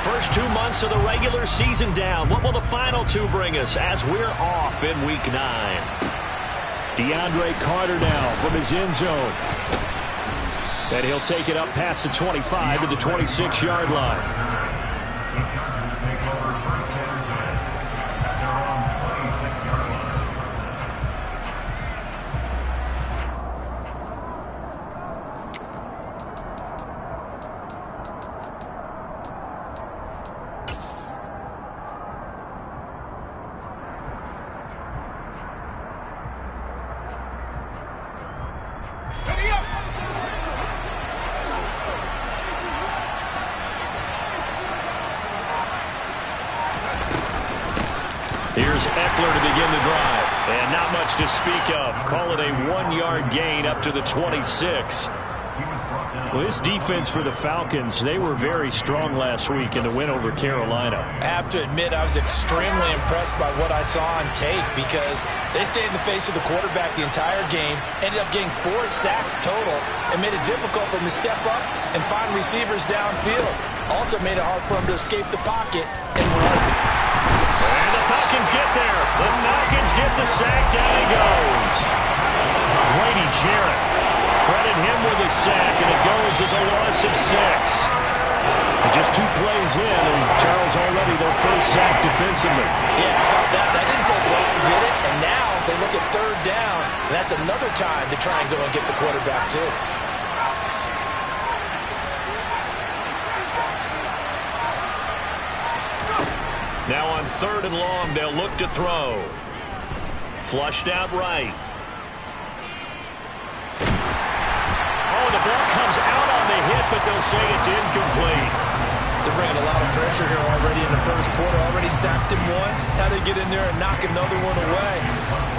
First 2 months of the regular season down. What will the final 2 bring us as we're off in Week 9? DeAndre Carter now from his end zone. And he'll take it up past the 25 to the 26-yard line. Here's Eckler to begin the drive. And not much to speak of. Call it a 1-yard gain up to the 26. Well, this defense for the Falcons, they were very strong last week in the win over Carolina. I have to admit, I was extremely impressed by what I saw on tape because they stayed in the face of the quarterback the entire game, ended up getting 4 sacks total, and made it difficult for him to step up and find receivers downfield. Also made it hard for him to escape the pocket and run. And the Falcons get there. The Falcons get the sack. Down he goes. Grady Jarrett. Credit him with a sack, and it goes as a loss of 6. And just 2 plays in, and Charles already their first sack defensively. Yeah, how about that? That didn't take long, did it? And now they look at 3rd down, and that's another time to try and go and get the quarterback, too. Now on 3rd and long, they'll look to throw. Flushed out right. Oh, the ball comes out on the hit, but they'll say it's incomplete. They're bringing a lot of pressure here already in the first quarter. Already sacked him once. How to get in there and knock another one away.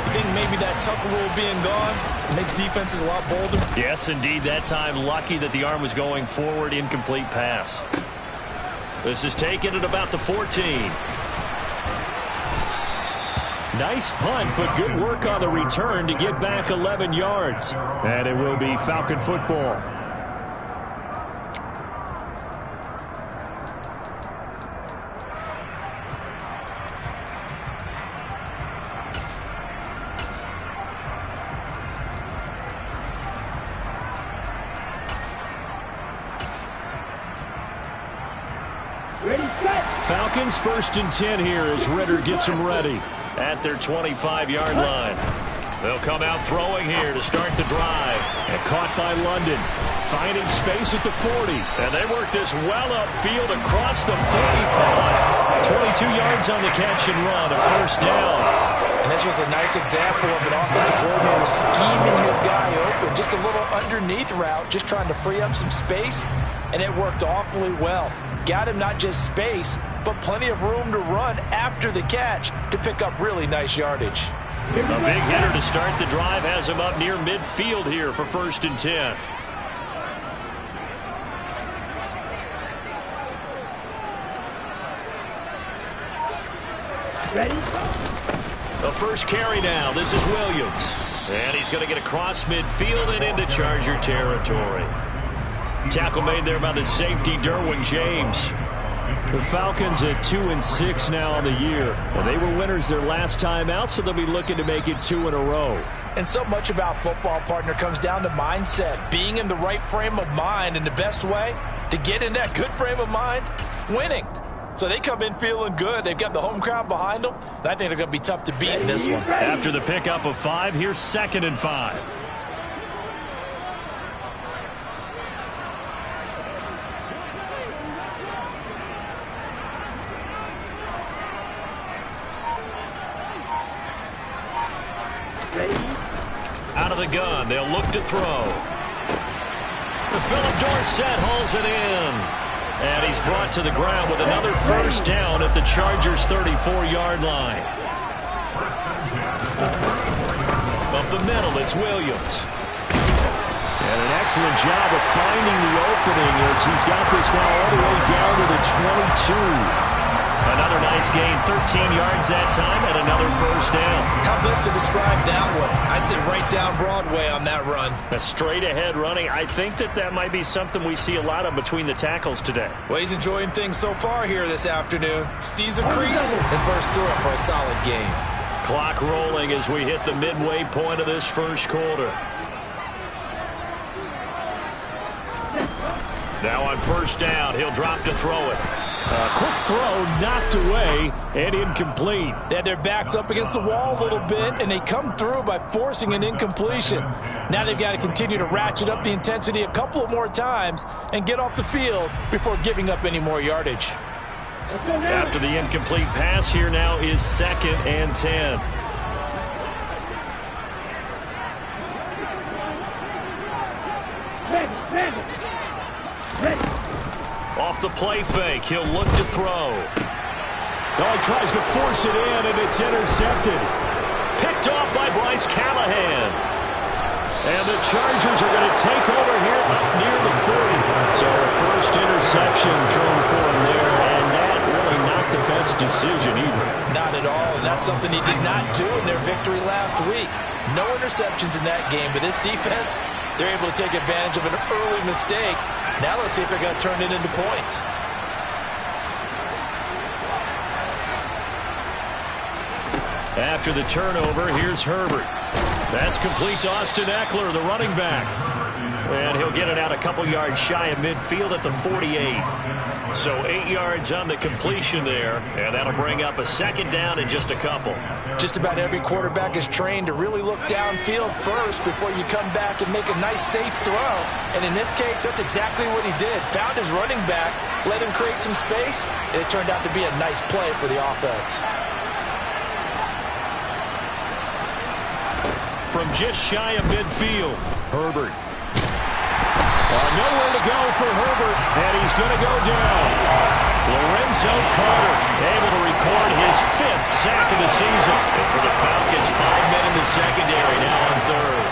You think maybe that Tucker rule being gone makes defenses a lot bolder? Yes, indeed. That time, lucky that the arm was going forward. Incomplete pass. This is taken at about the 14. Nice punt, but good work on the return to get back 11 yards. And it will be Falcon football. Falcons 1st and 10 here as Ritter gets them ready at their 25-yard line. They'll come out throwing here to start the drive. And caught by London. Finding space at the 40. And they work this well upfield across the 45. 22 yards on the catch and run, a first down. And this was a nice example of an offensive coordinator scheming his guy open. Just a little underneath route, just trying to free up some space. And it worked awfully well. Got him not just space, but plenty of room to run after the catch to pick up really nice yardage. A big hitter to start the drive has him up near midfield here for 1st and 10. Ready? The first carry now. This is Williams. And he's going to get across midfield and into Charger territory. Tackle made there by the safety, Derwin James. The Falcons at 2-6 now on the year. And they were winners their last time out, so they'll be looking to make it 2 in a row. And so much about football, partner, comes down to mindset. Being in the right frame of mind, and the best way to get in that good frame of mind, winning. So they come in feeling good. They've got the home crowd behind them. And I think they're going to be tough to beat in this one. After the pickup of 5, here's 2nd and 5. Out of the gun, they'll look to throw. Philip Dorsett hauls it in. And he's brought to the ground with another first down at the Chargers' 34-yard line. Up the middle, it's Williams. And an excellent job of finding the opening as he's got this now all the way down to the 22. Another nice gain, 13 yards that time, and another first down. How best to describe that one? I'd say right down Broadway on that run. A straight-ahead running. I think that might be something we see a lot of between the tackles today. Well, he's enjoying things so far here this afternoon. Sees a crease and bursts through it for a solid gain. Clock rolling as we hit the midway point of this first quarter. Now on first down, he'll drop to throw it. A quick throw knocked away and incomplete. They had their backs up against the wall a little bit, and they come through by forcing an incompletion. Now they've got to continue to ratchet up the intensity a couple of more times and get off the field before giving up any more yardage. After the incomplete pass, here now is 2nd and 10. Off the play fake, he'll look to throw. Oh, he tries to force it in, and it's intercepted. Picked off by Bryce Callahan. And the Chargers are going to take over here up near the 30. So a first interception thrown for him there, and that really not the best decision either. Not at all, and that's something he did not do in their victory last week. No interceptions in that game, but this defense, they're able to take advantage of an early mistake. Now let's see if they're going to turn it into points. After the turnover, here's Herbert. That's complete to Austin Eckler, the running back. And he'll get it out a couple yards shy of midfield at the 48. So 8 yards on the completion there, and that'll bring up a second down in just a couple. Just about every quarterback is trained to really look downfield first before you come back and make a nice, safe throw. And in this case, that's exactly what he did. Found his running back, let him create some space, and it turned out to be a nice play for the offense. From just shy of midfield, Herbert. Nowhere to go for Herbert, and he's going to go down. Lorenzo Carter able to record his 5th sack of the season. And for the Falcons, 5 men in the secondary now on third.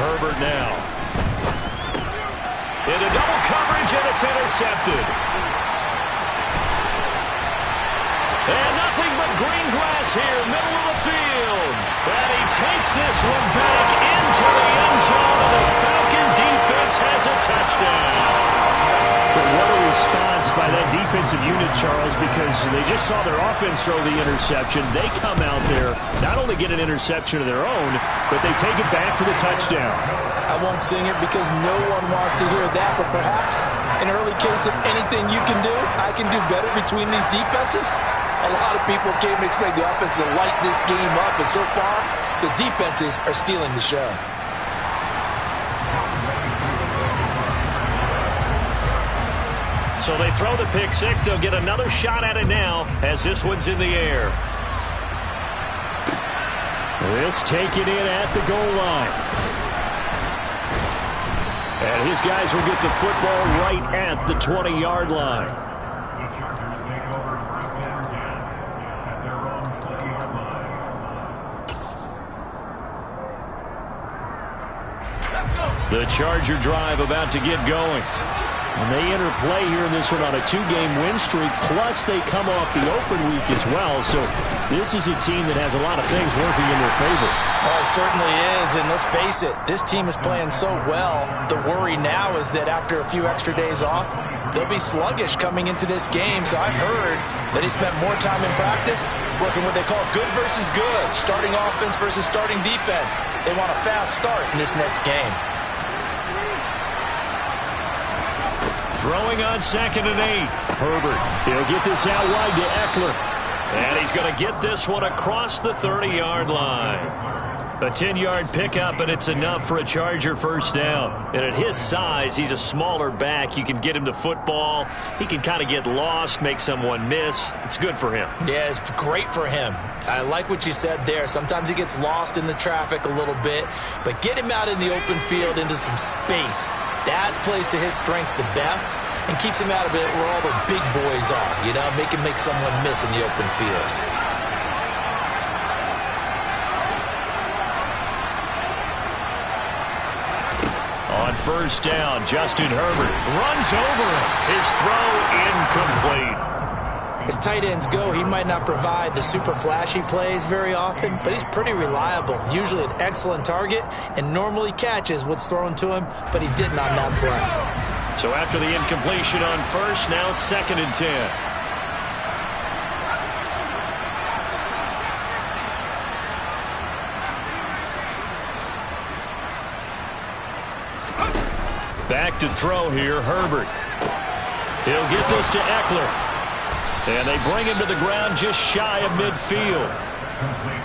Herbert now. Into double coverage, and it's intercepted. And nothing but green grass here, middle of the field. And he takes this one back into the end zone, and the Falcon defense has a touchdown. But what a response by that defensive unit, Charles, because they just saw their offense throw the interception. They come out there, not only get an interception of their own, but they take it back for the touchdown. I won't sing it because no one wants to hear that, but perhaps an early case of anything you can do, I can do better between these defenses. A lot of people came to expect the offense to light this game up, and so far, the defenses are stealing the show. So they throw the pick six. They'll get another shot at it now as this one's in the air. This taken in at the goal line. And his guys will get the football right at the 20-yard line. The Charger drive about to get going. And they enter play here in this one on a 2-game win streak, plus they come off the open week as well. So this is a team that has a lot of things working in their favor. Oh, it certainly is, and let's face it, this team is playing so well. The worry now is that after a few extra days off, they'll be sluggish coming into this game. So I've heard that he spent more time in practice working what they call good versus good, starting offense versus starting defense. They want a fast start in this next game. Throwing on 2nd and 8. Herbert, he'll get this out wide to Eckler. And he's going to get this one across the 30-yard line. A 10-yard pickup, and it's enough for a Charger first down. And at his size, he's a smaller back. You can get him to football. He can kind of get lost, make someone miss. It's good for him. Yeah, it's great for him. I like what you said there. Sometimes he gets lost in the traffic a little bit, but get him out in the open field into some space. That plays to his strengths the best and keeps him out of it where all the big boys are, you know, make someone miss in the open field. first down. Justin Herbert runs over it. His throw incomplete. As tight ends go, he might not provide the super flashy plays very often, but he's pretty reliable, usually an excellent target, and normally catches what's thrown to him, but he didn't on that play. So after the incompletion on first, now 2nd and 10. Back to throw here, Herbert. He'll get this to Eckler. And they bring him to the ground just shy of midfield.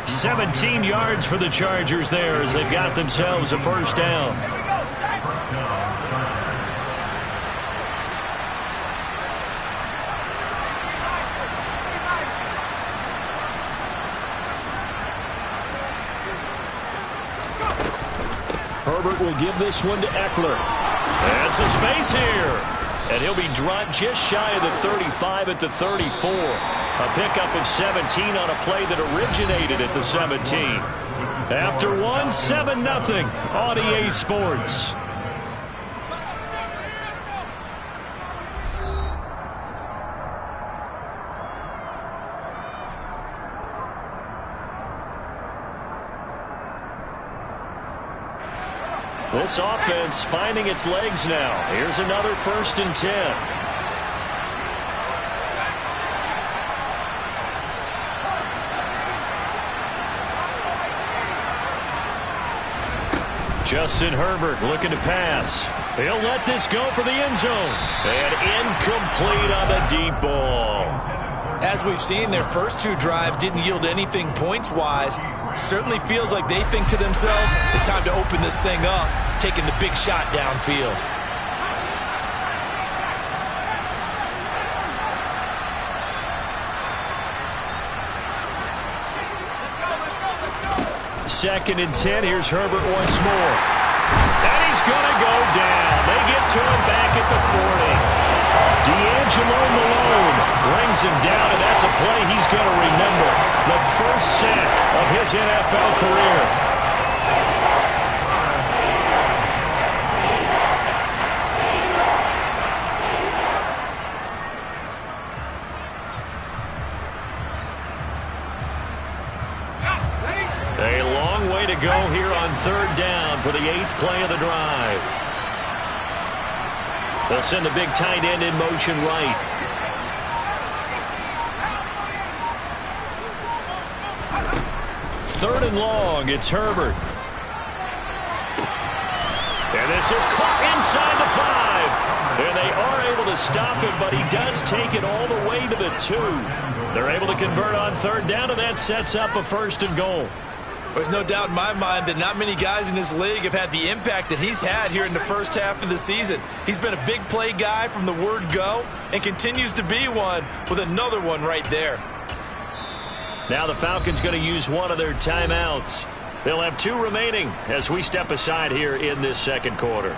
17 yards for the Chargers there as they've got themselves a first down. Herbert will give this one to Eckler. And some space here. And he'll be dropped just shy of the 35 at the 34. A pickup of 17 on a play that originated at the 17. After one, 7-0 on EA Sports. This offense finding its legs now. Here's another 1st and 10. Justin Herbert looking to pass. He'll let this go for the end zone. And incomplete on the deep ball. As we've seen, their first 2 drives didn't yield anything points-wise. Certainly feels like they think to themselves, it's time to open this thing up, taking the big shot downfield. Second and 10. Here's Herbert once more. And he's going to go down. They get to him back at the 40. D'Angelo Malone brings him down, and that's a play he's going to remember. The first sack of his NFL career. A long way to go here on 3rd down for the 8th play of the drive. They'll send the big tight end in motion right. Third and long, it's Herbert. And this is caught inside the 5. And they are able to stop him, but he does take it all the way to the 2. They're able to convert on 3rd down, and that sets up a 1st and goal. There's no doubt in my mind that not many guys in this league have had the impact that he's had here in the first half of the season. He's been a big play guy from the word go and continues to be one with another one right there. Now the Falcons going to use one of their timeouts. They'll have 2 remaining as we step aside here in this 2nd quarter.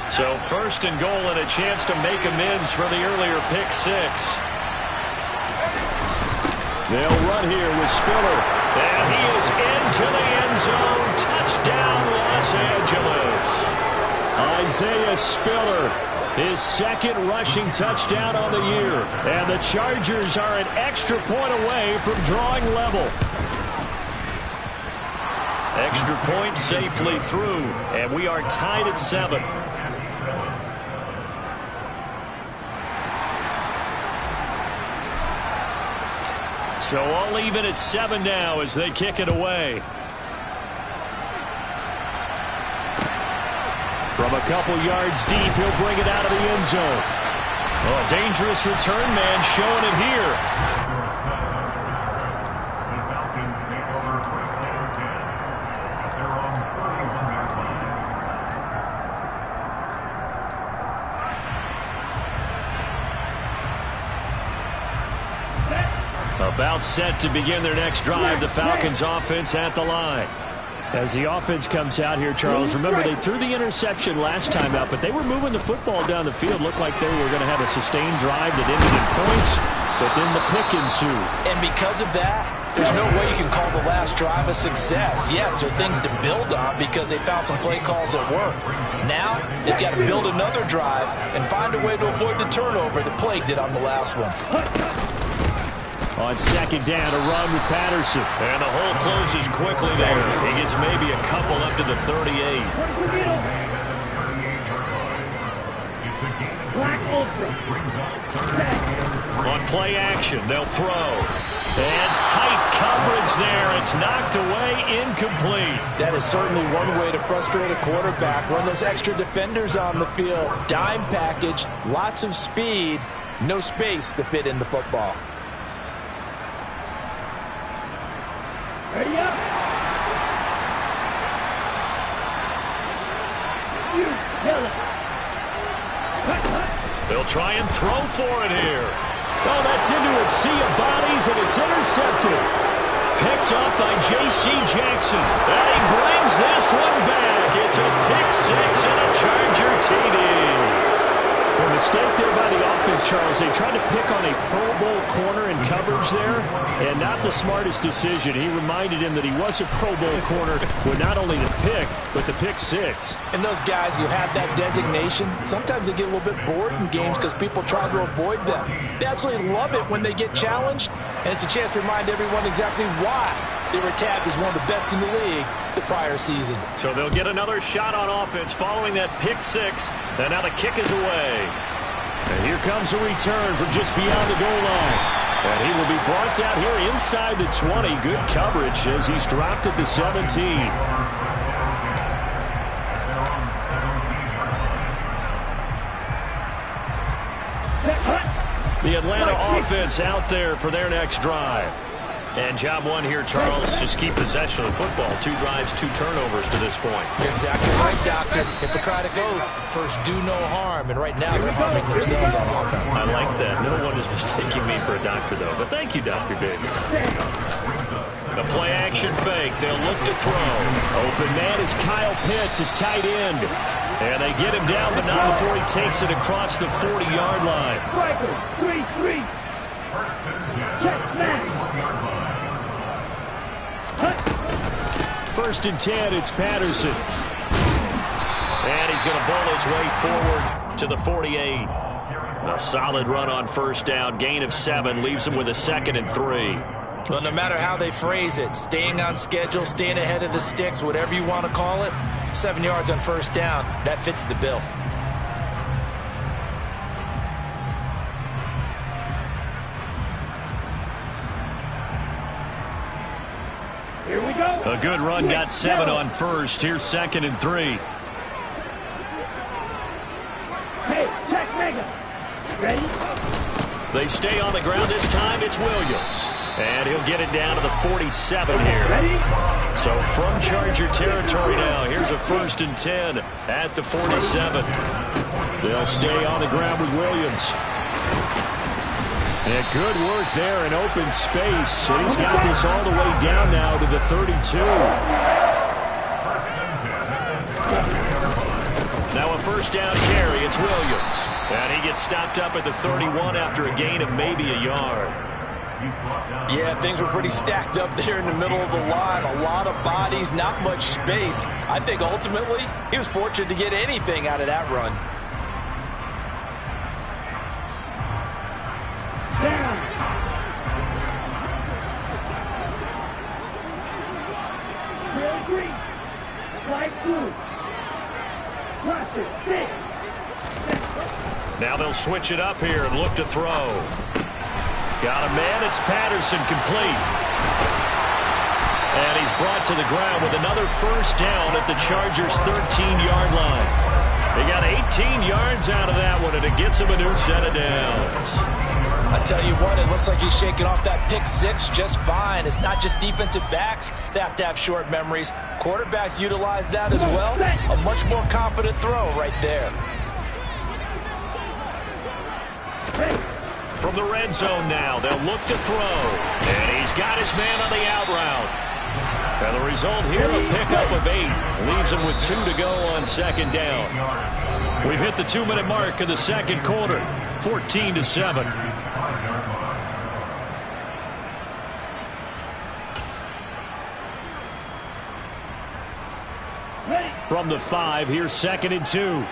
So 1st and goal and a chance to make amends for the earlier pick 6. They'll run here with Spiller. And he is into the end zone. Touchdown, Los Angeles. Isaiah Spiller, his 2nd rushing touchdown on the year. And the Chargers are an extra point away from drawing level. Extra point safely through. And we are tied at 7. So all even at 7 now as they kick it away. From a couple yards deep, he'll bring it out of the end zone. Oh, a dangerous return man showing it here. About set to begin their next drive, the Falcons offense at the line. As the offense comes out here, Charles, remember they threw the interception last time out, but they were moving the football down the field. Looked like they were going to have a sustained drive that ended in points, but then the pick ensued. And because of that, there's no way you can call the last drive a success. Yes, there are things to build on because they found some play calls that work. Now, they've got to build another drive and find a way to avoid the turnover that plagued it on the last one. On second down, a run with Patterson. And the hole closes quickly there. He gets maybe a couple up to the 38. On play action, they'll throw. And tight coverage there. It's knocked away, incomplete. That is certainly one way to frustrate a quarterback. Run those extra defenders on the field. Dime package, lots of speed, no space to fit in the football. Ready up. You kill it. They'll try and throw for it here. Oh, that's into a sea of bodies, and it's intercepted. Picked up by J.C. Jackson. And he brings this one back. It's a pick six and a Charger TD. A mistake there by the offense, Charles. They tried to pick on a Pro Bowl corner in coverage there, and not the smartest decision. He reminded him that he was a Pro Bowl corner with not only the pick, but the pick six. And those guys who have that designation, sometimes they get a little bit bored in games because people try to avoid them. They absolutely love it when they get challenged, and it's a chance to remind everyone exactly why they were tagged as one of the best in the league the prior season. So they'll get another shot on offense following that pick six. And now the kick is away. And here comes a return from just beyond the goal line. And he will be brought down here inside the 20. Good coverage as he's dropped at the 17. The Atlanta offense out there for their next drive. And job one here, Charles, just keep possession of the football. 2 drives, 2 turnovers to this point. You're exactly right, Doctor. Hippocratic oath. First, do no harm. And right now, they're harming themselves on offense. I like that. No one is mistaking me for a doctor, though. But thank you, Dr. Davis. The play-action fake. They'll look to throw. Open man is Kyle Pitts, his tight end. And they get him down, but not before he takes it across the 40-yard line. 3-3. Check man. First and 10, it's Patterson. And he's going to bowl his way forward to the 48. A solid run on first down. Gain of 7 leaves him with a 2nd and 3. Well, no matter how they phrase it, staying on schedule, staying ahead of the sticks, whatever you want to call it, 7 yards on first down, that fits the bill. Here we go. A good run, got 7 on first. Here's 2nd and 3. Hey, check mega. Ready? They stay on the ground this time. It's Williams. And he'll get it down to the 47 here. Ready? So from Charger territory now, here's a 1st and 10 at the 47. They'll stay on the ground with Williams. And good work there in open space. And he's got this all the way down now to the 32. Now a first down carry. It's Williams. And he gets stopped up at the 31 after a gain of maybe a yard. Yeah, things were pretty stacked up there in the middle of the line. A lot of bodies, not much space. I think ultimately he was fortunate to get anything out of that run. Down. Trail green. Light blue. Cross it. 6. Now they'll switch it up here and look to throw. Got a man. It's Patterson, complete. And he's brought to the ground with another first down at the Chargers' 13-yard line. They got 18 yards out of that one, and it gets him a new set of downs. I tell you what, it looks like he's shaking off that pick 6 just fine. It's not just defensive backs that have to have short memories. Quarterbacks utilize that as well. A much more confident throw right there. From the red zone now, they'll look to throw. And he's got his man on the out route. And the result here, a pickup of 8. Leaves them with 2 to go on second down. We've hit the 2-minute mark of the second quarter. 14-7. From the 5, here's 2nd and 2.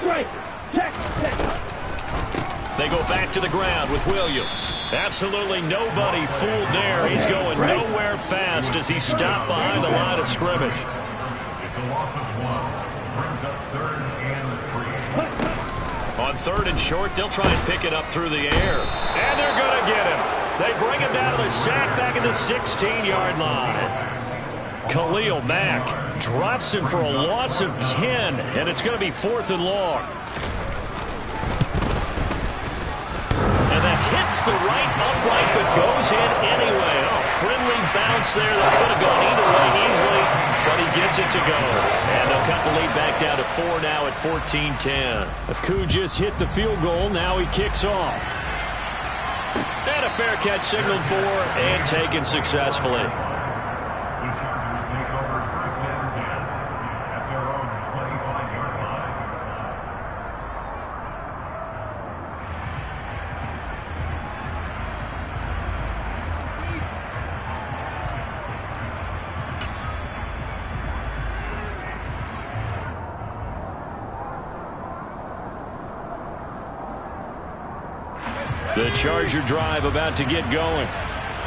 Right. Check. They go back to the ground with Williams. Absolutely nobody fooled there. He's going nowhere fast as he stopped behind the line of scrimmage. It's a loss of 1. Brings up 3rd and 3. On 3rd and short, they'll try and pick it up through the air. And they're going to get him. They bring him down to the sack back at the 16-yard line. Khalil Mack drops him for a loss of 10, and it's going to be 4th and long. And that hits the right upright, but goes in anyway. Oh, friendly bounce there that could have gone either way easily, but he gets it to go. And they'll cut the lead back down to 4 now at 14-10. Aku just hit the field goal. Now he kicks off. And a fair catch signaled for and taken successfully. The Chargers take over 1st and 10 at their own 25-yard line. The Charger drive about to get going.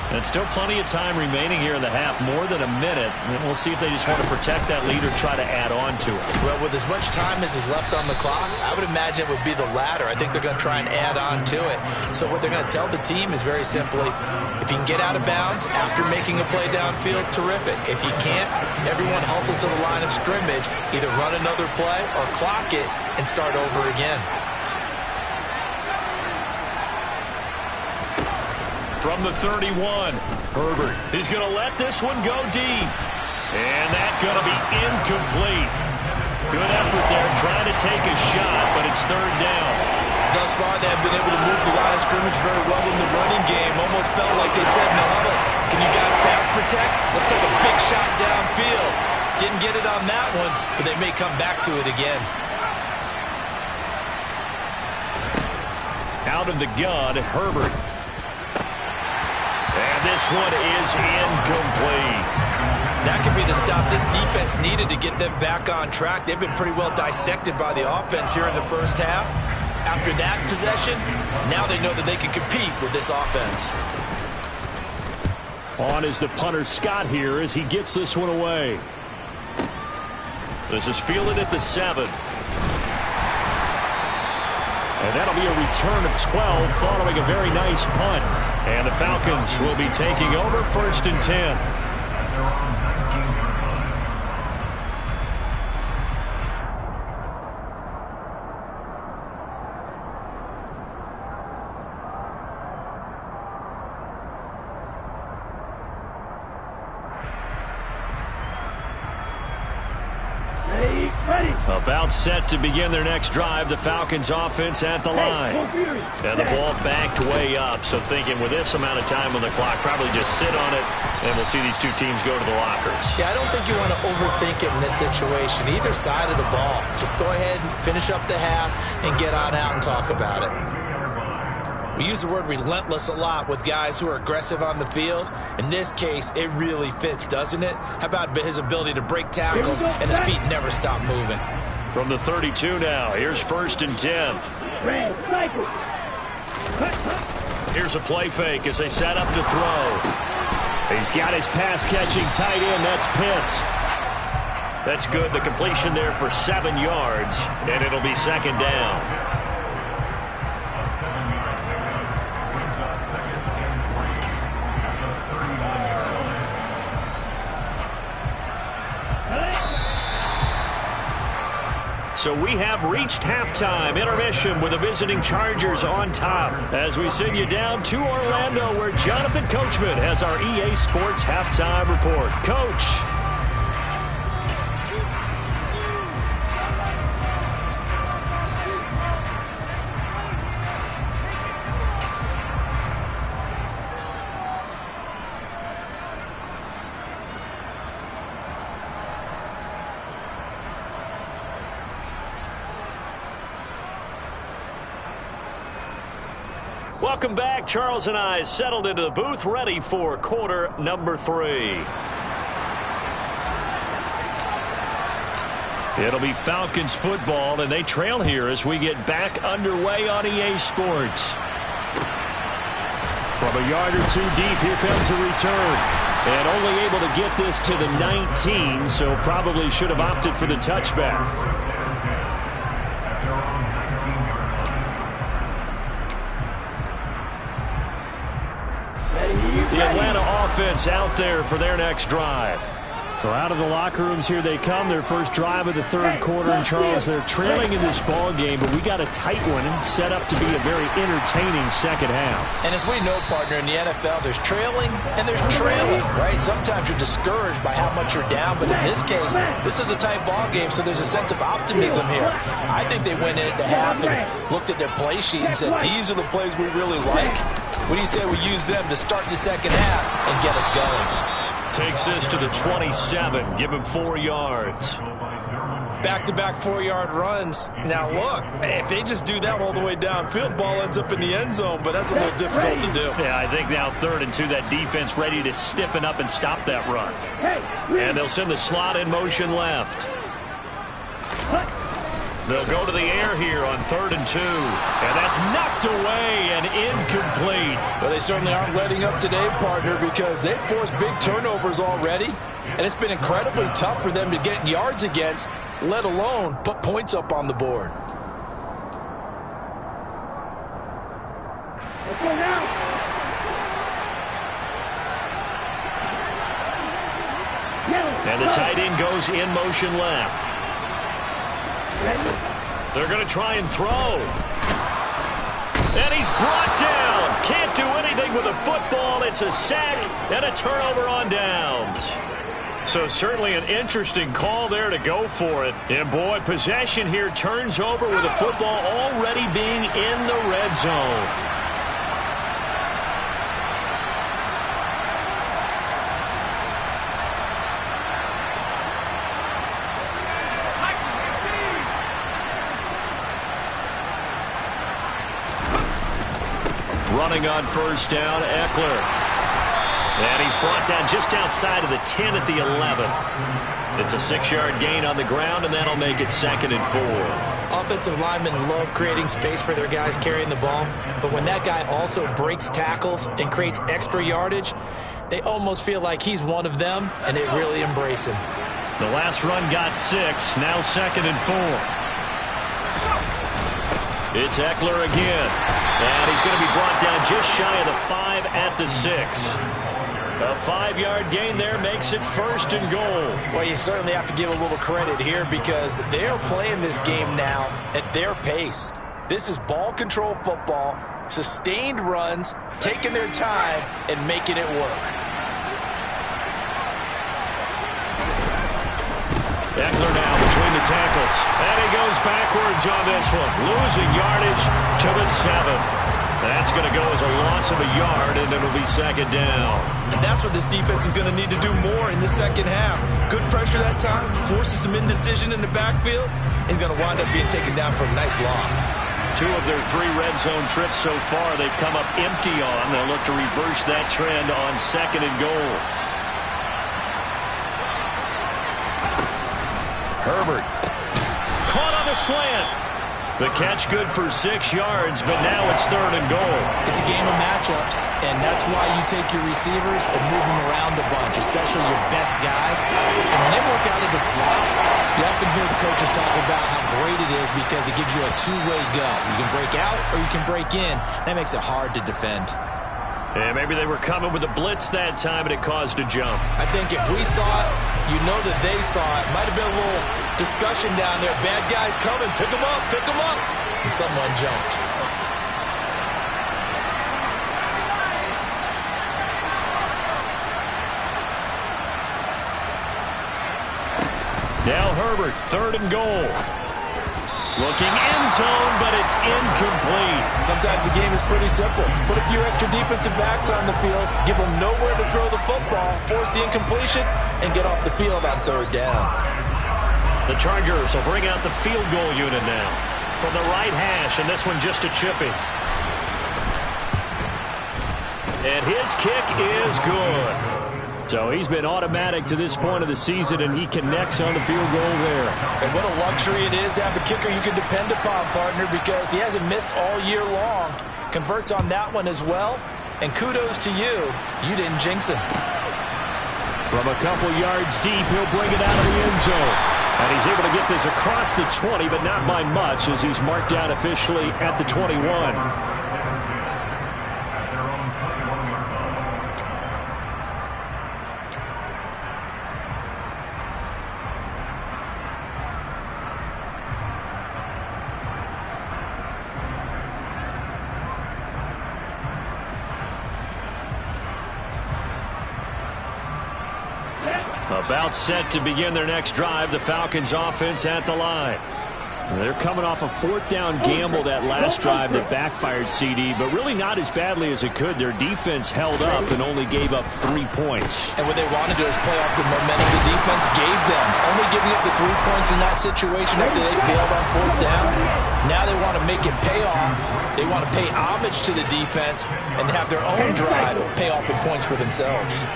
And still plenty of time remaining here in the half, more than a minute. And we'll see if they just want to protect that lead or try to add on to it. Well, with as much time as is left on the clock, I would imagine it would be the latter. I think they're going to try and add on to it. So what they're going to tell the team is very simply, if you can get out of bounds after making a play downfield, terrific. If you can't, everyone hustle to the line of scrimmage, either run another play or clock it and start over again. From the 31, Herbert. He's going to let this one go deep. And that's going to be incomplete. Good effort there, trying to take a shot, but it's 3rd down. Thus far, they have been able to move the line of scrimmage very well in the running game. Almost felt like they said in the huddle, can you guys pass protect? Let's take a big shot downfield. Didn't get it on that one, but they may come back to it again. Out of the gun, Herbert. And this one is incomplete. That could be the stop this defense needed to get them back on track. They've been pretty well dissected by the offense here in the first half. After that possession, now they know that they can compete with this offense. On is the punter Scott here as he gets this one away. This is fielded at the 7. And that'll be a return of 12 following a very nice punt. And the Falcons will be taking over 1st and 10. About set to begin their next drive. The Falcons offense at the line. And the ball backed way up. So thinking with this amount of time on the clock, probably just sit on it, and we'll see these two teams go to the lockers. Yeah, I don't think you want to overthink it in this situation. Either side of the ball. Just go ahead and finish up the half and get on out and talk about it. We use the word relentless a lot with guys who are aggressive on the field. In this case, it really fits, doesn't it? How about his ability to break tackles and his feet never stop moving? From the 32 now, here's 1st and 10. Here's a play fake as they set up to throw. He's got his pass-catching tight end. That's Pitts. That's good. The completion there for 7 yards, and it'll be 2nd down. So we have reached halftime. Intermission with the visiting Chargers on top. As we send you down to Orlando, where Jonathan Coachman has our EA Sports halftime report. Coach. Welcome back. Charles and I settled into the booth, ready for quarter number 3. It'll be Falcons football, and they trail here as we get back underway on EA Sports. From a yard or two deep, here comes the return. And only able to get this to the 19, so probably should have opted for the touchback. The Atlanta offense out there for their next drive. So out of the locker rooms here they come. Their first drive of the third quarter. And Charles, they're trailing in this ball game, but we got a tight one and set up to be a very entertaining second half. And as we know, partner, in the NFL, there's trailing and there's trailing, right? Sometimes you're discouraged by how much you're down, but in this case, this is a tight ball game, so there's a sense of optimism here. I think they went in at the half and looked at their play sheet and said, these are the plays we really like. What do you say we use them to start the second half and get us going? Takes this to the 27. Give him 4 yards. Back-to-back 4-yard runs. Now, look, if they just do that all the way downfield, ball ends up in the end zone, but that's a little difficult to do. Yeah, I think now 3rd and 2, that defense ready to stiffen up and stop that run. And they'll send the slot in motion left. They'll go to the air here on 3rd and 2. And that's knocked away and incomplete. Well, they certainly aren't letting up today, partner, because they've forced big turnovers already. And it's been incredibly tough for them to get yards against, let alone put points up on the board. Let's go now. And the tight end goes in motion left. They're going to try and throw. And he's brought down. Can't do anything with a football. It's a sack and a turnover on downs. So certainly an interesting call there to go for it. And boy, possession here turns over with the football already being in the red zone. Running on first down, Eckler. And he's brought down just outside of the 10 at the 11. It's a 6-yard gain on the ground, and that'll make it 2nd and 4. Offensive linemen love creating space for their guys carrying the ball, but when that guy also breaks tackles and creates extra yardage, they almost feel like he's one of them, and they really embrace him. The last run got 6, now 2nd and 4. It's Eckler again. And he's going to be brought down just shy of the 5 at the 6. A 5-yard gain there makes it 1st and goal. Well, you certainly have to give a little credit here because they're playing this game now at their pace. This is ball control football, sustained runs, taking their time, and making it work. Eckler now between the tackles. And he goes backwards on this one. Losing yardage to the 7. That's going to go as a loss of a yard, and it'll be 2nd down. And that's what this defense is going to need to do more in the second half. Good pressure that time, forces some indecision in the backfield. He's going to wind up being taken down for a nice loss. 2 of their 3 red zone trips so far they've come up empty on. They'll look to reverse that trend on 2nd and goal. Herbert. Caught on the slant. The catch good for 6 yards, but now it's 3rd and goal. It's a game of matchups, and that's why you take your receivers and move them around a bunch, especially your best guys. And when they work out of the slot, you often hear the coaches talk about how great it is because it gives you a two-way go. You can break out or you can break in. That makes it hard to defend. And maybe they were coming with a blitz that time, and it caused a jump. I think if we saw it, you know that they saw it. Might have been a little discussion down there. Bad guys coming. Pick them up. Pick them up. And someone jumped. Now Herbert, 3rd and goal. Looking end zone, but it's incomplete. Sometimes the game is pretty simple. Put a few extra defensive backs on the field, give them nowhere to throw the football, force the incompletion, and get off the field on 3rd down. The Chargers will bring out the field goal unit now. From the right hash, and this one just a chipping. And his kick is good. So he's been automatic to this point of the season, and he connects on the field goal there. And what a luxury it is to have a kicker you can depend upon, partner, because he hasn't missed all year long. Converts on that one as well. And kudos to you. You didn't jinx him. From a couple yards deep, he'll bring it out of the end zone. And he's able to get this across the 20, but not by much, as he's marked down officially at the 21. About set to begin their next drive, the Falcons offense at the line. They're coming off a fourth down gamble that last drive that backfired, CD, but really not as badly as it could. Their defense held up and only gave up 3 points. And what they want to do is play off the momentum the defense gave them. Only giving up the 3 points in that situation after they failed on fourth down. Now they want to make it pay off. They want to pay homage to the defense and have their own drive pay off with points for themselves.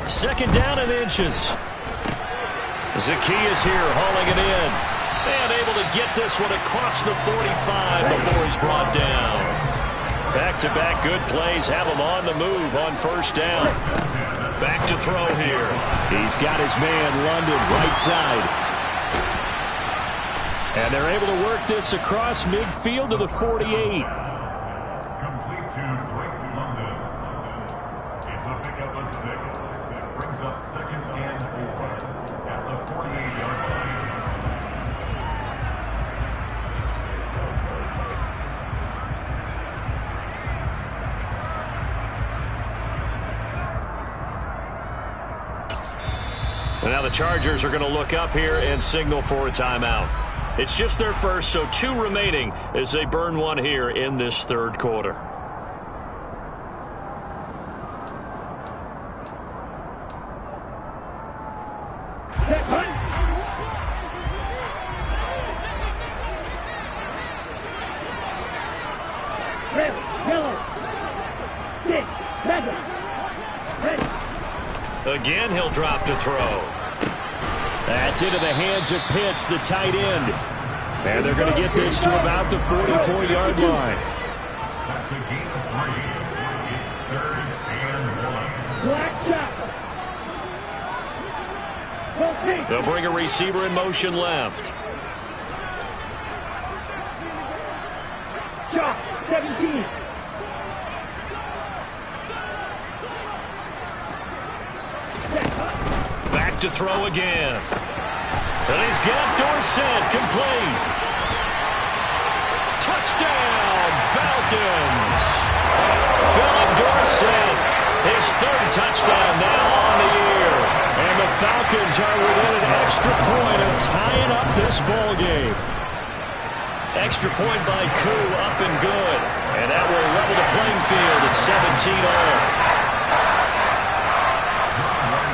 Second down and inches. Zacchaeus here hauling it in. And able to get this one across the 45 before he's brought down. Back-to-back good plays have him on the move on first down. Back to throw here. He's got his man, London, right side. And they're able to work this across midfield to the 48. Complete to Drake London. It's a pickup of 6. That brings up second and 4 at the 48-yard line. And now the Chargers are going to look up here and signal for a timeout. It's just their first, so 2 remaining as they burn one here in this third quarter. Again, he'll drop to throw. That's into the hands of Pitts, the tight end. And they're going to get this to about the 44-yard line. That's a gain of 3. It's third and 1. They'll bring a receiver in motion left. Josh, 17. Back to throw again. And he's got Dorsett complete. Touchdown, Falcons. Philip Dorsett, his third touchdown now on the year. And the Falcons are within an extra point of tying up this ball game. Extra point by Koo, up and good. And that will level the playing field at 17-all.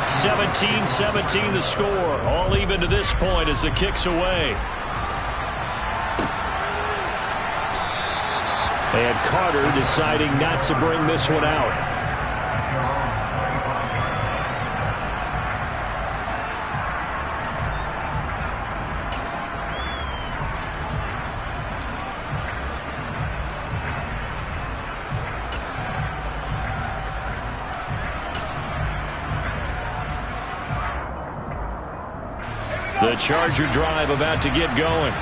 17-17 the score. All even to this point as the kick's away. And Carter deciding not to bring this one out. The Charger drive about to get going.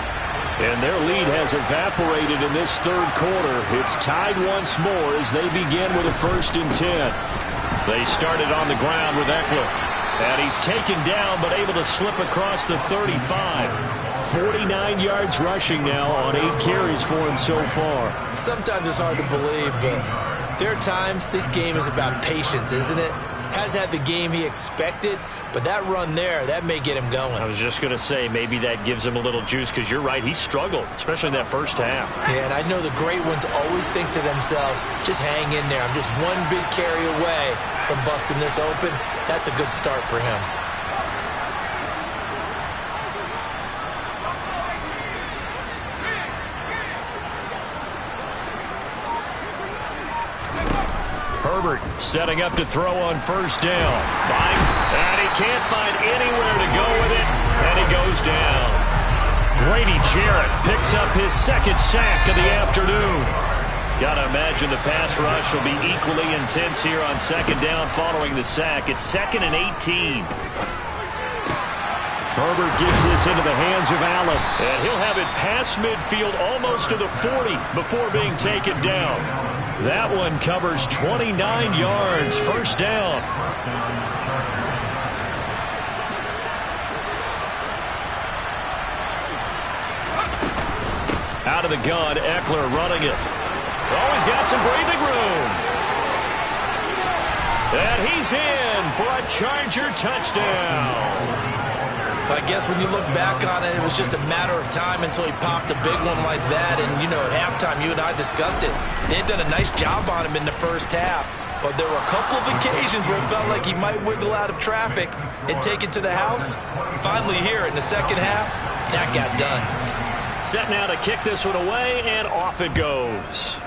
And their lead has evaporated in this third quarter. It's tied once more as they begin with a 1st and 10. They started on the ground with Eckler. And he's taken down but able to slip across the 35. 49 yards rushing now on 8 carries for him so far. Sometimes it's hard to believe, but there are times this game is about patience, isn't it? Hasn't had the game he expected, but that run there, that may get him going. I was just going to say, maybe that gives him a little juice, because you're right, he struggled, especially in that first half. Yeah, and I know the great ones always think to themselves, just hang in there. I'm just one big carry away from busting this open. That's a good start for him. Herbert setting up to throw on first down. And he can't find anywhere to go with it, and he goes down. Grady Jarrett picks up his second sack of the afternoon. Got to imagine the pass rush will be equally intense here on second down following the sack. It's 2nd and 18. Herbert gets this into the hands of Allen, and he'll have it past midfield almost to the 40 before being taken down. That one covers 29 yards, first down. Out of the gun, Eckler running it. Oh, he's got some breathing room. And he's in for a Charger touchdown. I guess when you look back on it, it was just a matter of time until he popped a big one like that. And, you know, at halftime, you and I discussed it. They had done a nice job on him in the first half. But there were a couple of occasions where it felt like he might wiggle out of traffic and take it to the house. Finally here in the second half, that got done. Set now to kick this one away, and off it goes.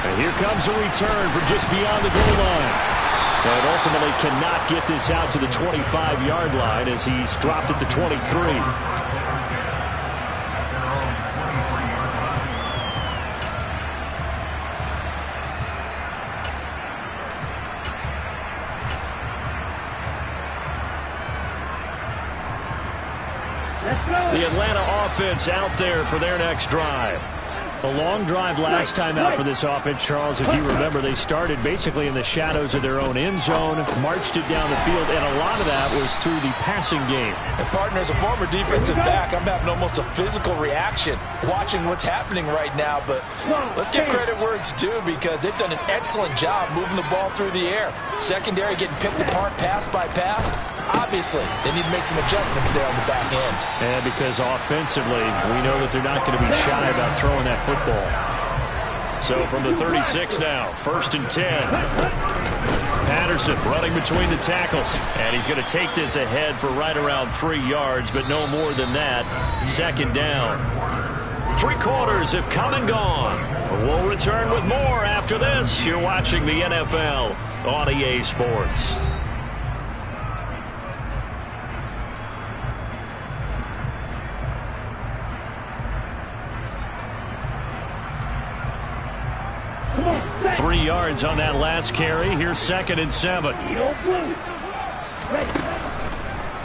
And here comes a return from just beyond the goal line. But ultimately cannot get this out to the 25-yard line as he's dropped at the 23. The Atlanta offense out there for their next drive. A long drive last time out for this offense, Charles. If you remember, they started basically in the shadows of their own end zone, marched it down the field, and a lot of that was through the passing game. And partner, as a former defensive back, I'm having almost a physical reaction watching what's happening right now. But let's give credit where it's due because they've done an excellent job moving the ball through the air. Secondary getting picked apart pass by pass. Obviously, they need to make some adjustments there on the back end. And because offensively, we know that they're not going to be shy about throwing that football. So from the 36 now, 1st and 10. Patterson running between the tackles. And he's going to take this ahead for right around 3 yards, but no more than that. 2nd down. 3 quarters have come and gone. We'll return with more after this. You're watching the NFL on EA Sports. Three yards on that last carry. Here's 2nd and 7.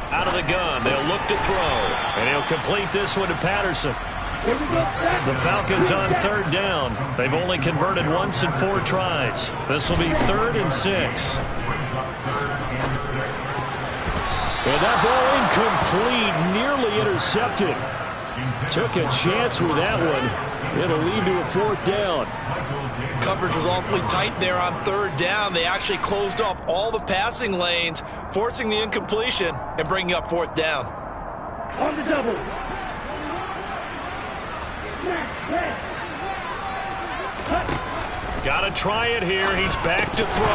Out of the gun. They'll look to throw. And he'll complete this one to Patterson. The Falcons on 3rd down. They've only converted once in 4 tries. This will be 3rd and 6. And that ball incomplete. Nearly intercepted. Took a chance with that one. It'll lead to a 4th down. Coverage was awfully tight there on 3rd down. They actually closed off all the passing lanes, forcing the incompletion and bringing up 4th down. On the double. Got to try it here. He's back to throw.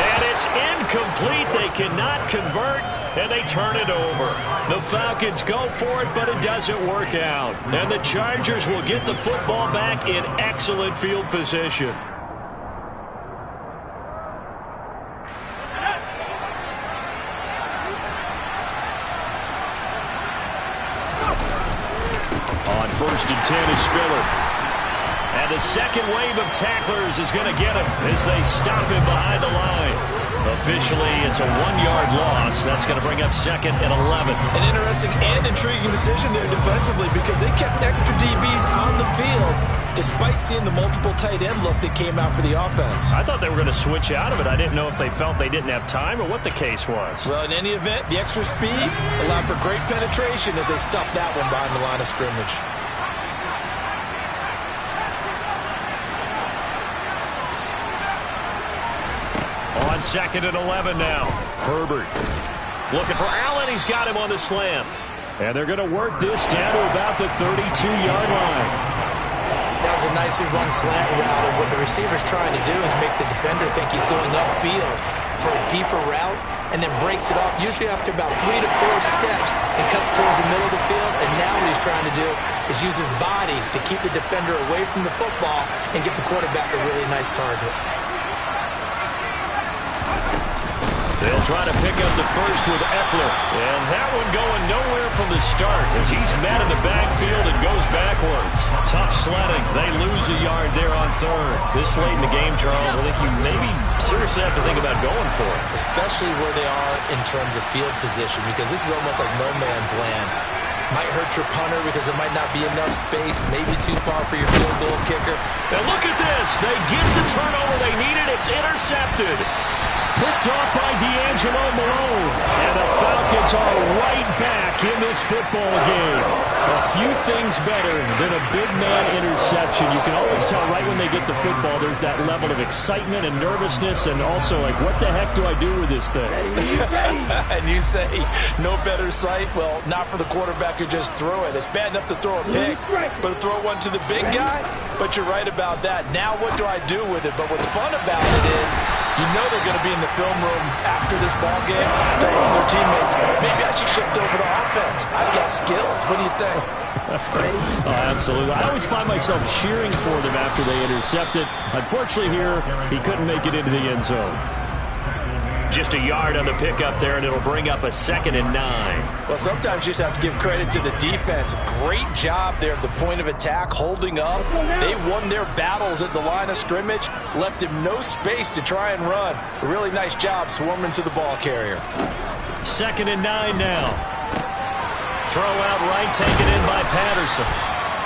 And it's incomplete. They cannot convert, and they turn it over. The Falcons go for it, but it doesn't work out. And the Chargers will get the football back in excellent field position. On 1st and 10 is Spiller. And the second wave of tacklers is going to get him as they stop him behind the line. Officially, it's a 1-yard loss. That's going to bring up 2nd and 11. An interesting and intriguing decision there defensively because they kept extra DBs on the field despite seeing the multiple tight end look that came out for the offense. I thought they were going to switch out of it. I didn't know if they felt they didn't have time or what the case was. Well, in any event, the extra speed allowed for great penetration as they stuffed that one behind the line of scrimmage. On 2nd and 11 now. Herbert looking for Allen. He's got him on the slant. And they're going to work this down to about the 32-yard line. That was a nicely run slant route, and what the receiver's trying to do is make the defender think he's going upfield for a deeper route, and then breaks it off, usually after about 3 to 4 steps, and cuts towards the middle of the field. And now what he's trying to do is use his body to keep the defender away from the football and get the quarterback a really nice target. They'll try to pick up the first with Eckler. And that one going nowhere from the start as he's met in the backfield and goes backwards. Tough sledding. They lose a yard there on third. This late in the game, Charles, I think you maybe seriously have to think about going for it. Especially where they are in terms of field position, because this is almost like no man's land. Might hurt your punter because there might not be enough space, maybe too far for your field goal kicker. And look at this. They get the turnover they needed. It's intercepted. Picked off by D'Angelo Malone. And the Falcons are right back in this football game. A few things better than a big man interception. You can always tell right when they get the football, there's that level of excitement and nervousness, and also like, what the heck do I do with this thing? And you say, no better sight? Well, not for the quarterback who just threw it. It's bad enough to throw a pick, but to throw one to the big guy? But you're right about that. Now what do I do with it? But what's fun about it is, you know they're going to be in the film room after this ball game telling their teammates, maybe I should shift over to offense. I've got skills. What do you think? Oh, absolutely. I always find myself cheering for them after they intercept it. Unfortunately here, he couldn't make it into the end zone. Just a yard on the pickup there, and it'll bring up a 2nd and 9. Well, sometimes you just have to give credit to the defense. Great job there at the point of attack, holding up. They won their battles at the line of scrimmage, left him no space to try and run. A really nice job swarming to the ball carrier. 2nd and 9 now. Throw out right, taken in by Patterson.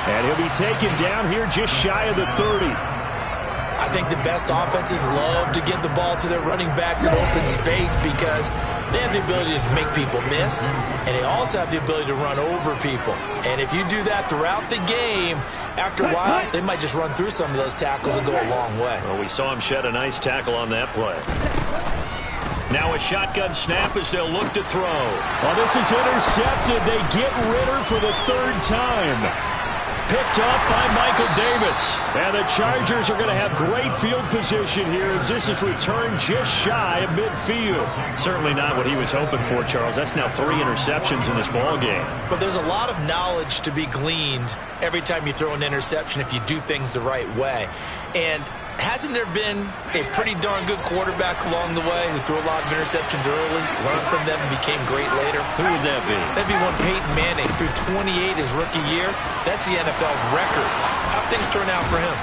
And he'll be taken down here just shy of the 30. I think the best offenses love to get the ball to their running backs in open space because they have the ability to make people miss, and they also have the ability to run over people. And if you do that throughout the game, after a while, they might just run through some of those tackles and go a long way. Well, we saw him shed a nice tackle on that play. Now a shotgun snap as they'll look to throw. Oh, this is intercepted. They get Ritter for the 3rd time. Picked off by Michael Davis. And the Chargers are going to have great field position here as this is returned just shy of midfield. Certainly not what he was hoping for, Charles. That's now 3 interceptions in this ball game. But there's a lot of knowledge to be gleaned every time you throw an interception if you do things the right way. And hasn't there been a pretty darn good quarterback along the way who threw a lot of interceptions early, learned from them, and became great later? Who would that be? That'd be one Peyton Manning, threw 28 his rookie year. That's the NFL record. How'd things turn out for him?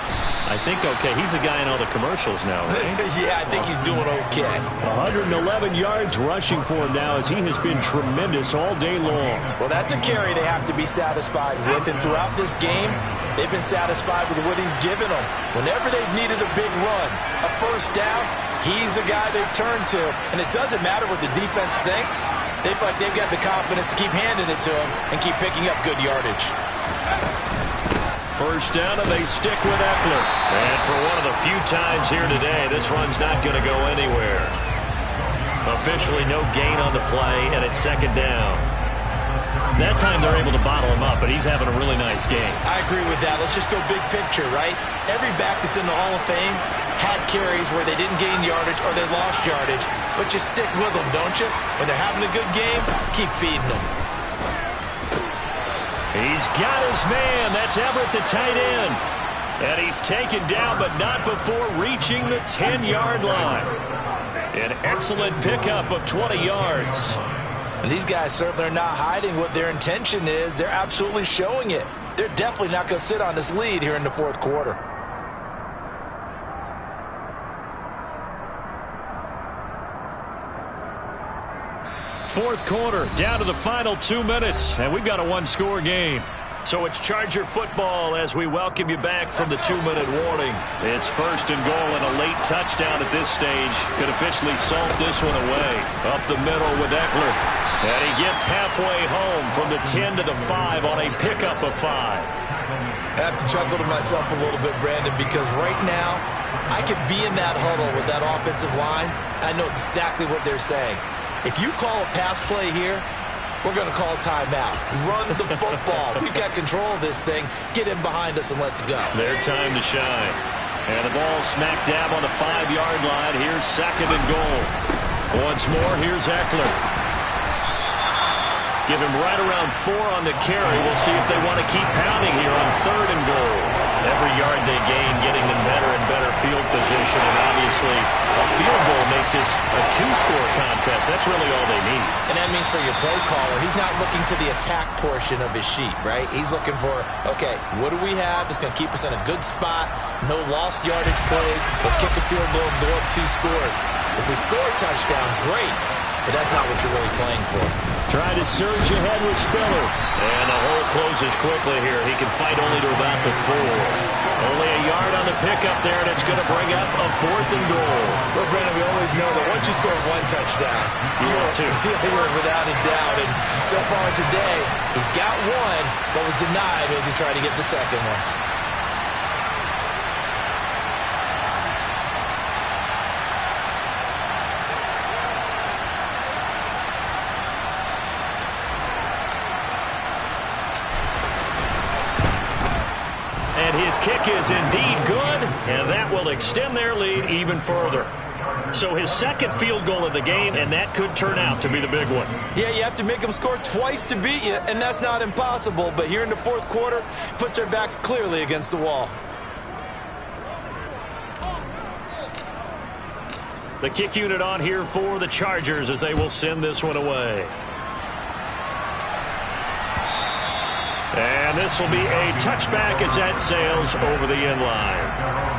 I think okay. He's a guy in all the commercials now, right? Yeah, I think he's doing okay. 111 yards rushing for him now as he has been tremendous all day long. Well, that's a carry they have to be satisfied with, and throughout this game, they've been satisfied with what he's given them. Whenever they've needed a big run, a first down, he's the guy they've turned to. And it doesn't matter what the defense thinks. They feel like they've got the confidence to keep handing it to him and keep picking up good yardage. First down, and they stick with Eckler. And for one of the few times here today, this run's not going to go anywhere. Officially no gain on the play, and it's 2nd down. That time they're able to bottle him up, but he's having a really nice game. I agree with that. Let's just go big picture, right? Every back that's in the Hall of Fame had carries where they didn't gain yardage or they lost yardage, but you stick with them, don't you? When they're having a good game, keep feeding them. He's got his man. That's Everett, the tight end. And he's taken down, but not before reaching the 10-yard line. An excellent pickup of 20 yards. And these guys certainly are not hiding what their intention is. They're absolutely showing it. They're definitely not going to sit on this lead here in the 4th quarter. Fourth quarter, down to the final 2 minutes, and we've got a 1-score game. So it's Charger football as we welcome you back from the 2-minute warning. It's 1st and goal, and a late touchdown at this stage could officially salt this one away. Up the middle with Eckler. And he gets halfway home from the 10 to the 5 on a pickup of 5. I have to chuckle to myself a little bit, Brandon, because right now I could be in that huddle with that offensive line. I know exactly what they're saying. If you call a pass play here, we're going to call timeout. Run the football. We've got control of this thing. Get in behind us and let's go. Their time to shine. And the ball smack dab on the 5-yard line. Here's 2nd and goal. Once more, here's Eckler. Give him right around 4 on the carry. We'll see if they want to keep pounding here on 3rd and goal. Every yard they gain getting them better and better field position. And obviously, a field goal makes this a 2-score contest. That's really all they need. And that means for your play caller, he's not looking to the attack portion of his sheet, right? He's looking for, okay, what do we have that's going to keep us in a good spot? No lost yardage plays. Let's kick a field goal and go up 2 scores. If we score a touchdown, great. But that's not what you're really playing for. Trying to surge ahead with Spiller. And the hole closes quickly here. He can fight only to about the 4. Only a yard on the pickup there, and it's going to bring up a 4th and goal. Well, Brandon, we always know that once you score 1 touchdown, you're without a doubt. And so far today, he's got 1, but was denied as he tried to get the 2nd one. His kick is indeed good, and that will extend their lead even further. So his 2nd field goal of the game, and that could turn out to be the big one. Yeah, you have to make them score twice to beat you, and that's not impossible. But here in the 4th quarter, puts their backs clearly against the wall. The kick unit on here for the Chargers as they will send this one away. And this will be a touchback as that sails over the end line.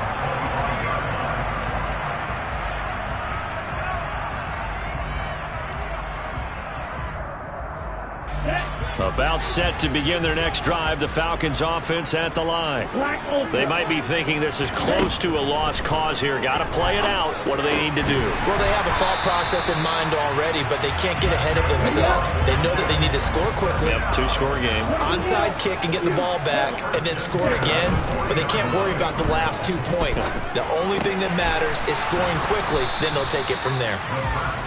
About set to begin their next drive, the Falcons offense at the line. They might be thinking this is close to a lost cause here. Got to play it out. What do they need to do? Well, they have a thought process in mind already, but they can't get ahead of themselves. They know that they need to score quickly. Yep, 2-score game. Onside kick and get the ball back and then score again, but they can't worry about the last 2 points. The only thing that matters is scoring quickly, then they'll take it from there.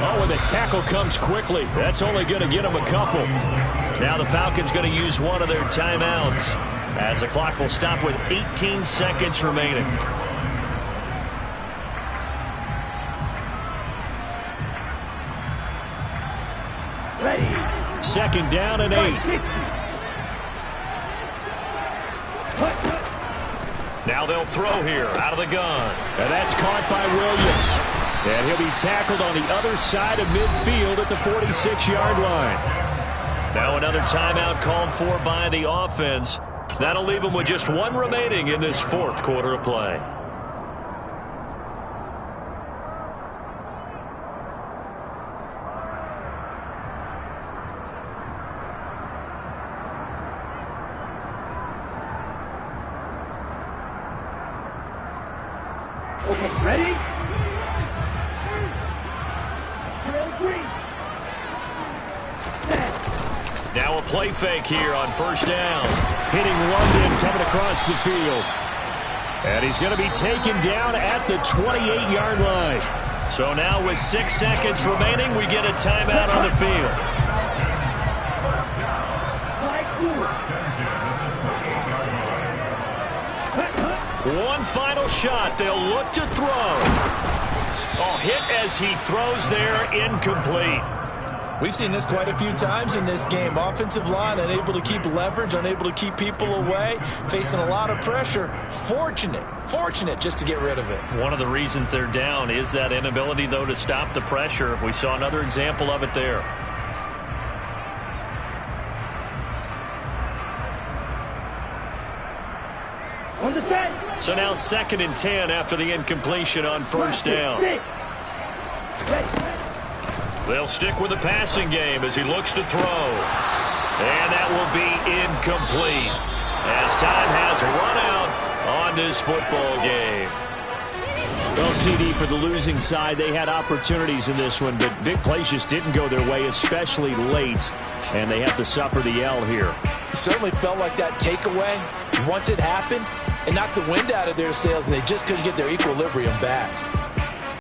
Oh, and the tackle comes quickly. That's only going to get them a couple. Now the Falcons going to use one of their timeouts as the clock will stop with 18 seconds remaining. Ready. 2nd down and 8. Now they'll throw here out of the gun. And that's caught by Williams. And he'll be tackled on the other side of midfield at the 46-yard line. Now another timeout called for by the offense. That'll leave them with just 1 remaining in this 4th quarter of play. Okay, ready? Now a play fake here on 1st down. Hitting London coming across the field. And he's going to be taken down at the 28-yard line. So now with 6 seconds remaining, we get a timeout on the field. One final shot. They'll look to throw. Oh, hit as he throws there, incomplete. We've seen this quite a few times in this game. Offensive line unable to keep leverage, unable to keep people away, facing a lot of pressure. Fortunate just to get rid of it. One of the reasons they're down is that inability, though, to stop the pressure. We saw another example of it there. On the set. So now 2nd and 10 after the incompletion on 1st down. They'll stick with the passing game as he looks to throw. And that will be incomplete as time has run out on this football game. Well, CD, for the losing side, they had opportunities in this one, but big plays just didn't go their way, especially late, and they have to suffer the L here. It certainly felt like that takeaway, once it happened, it knocked the wind out of their sails, and they just couldn't get their equilibrium back.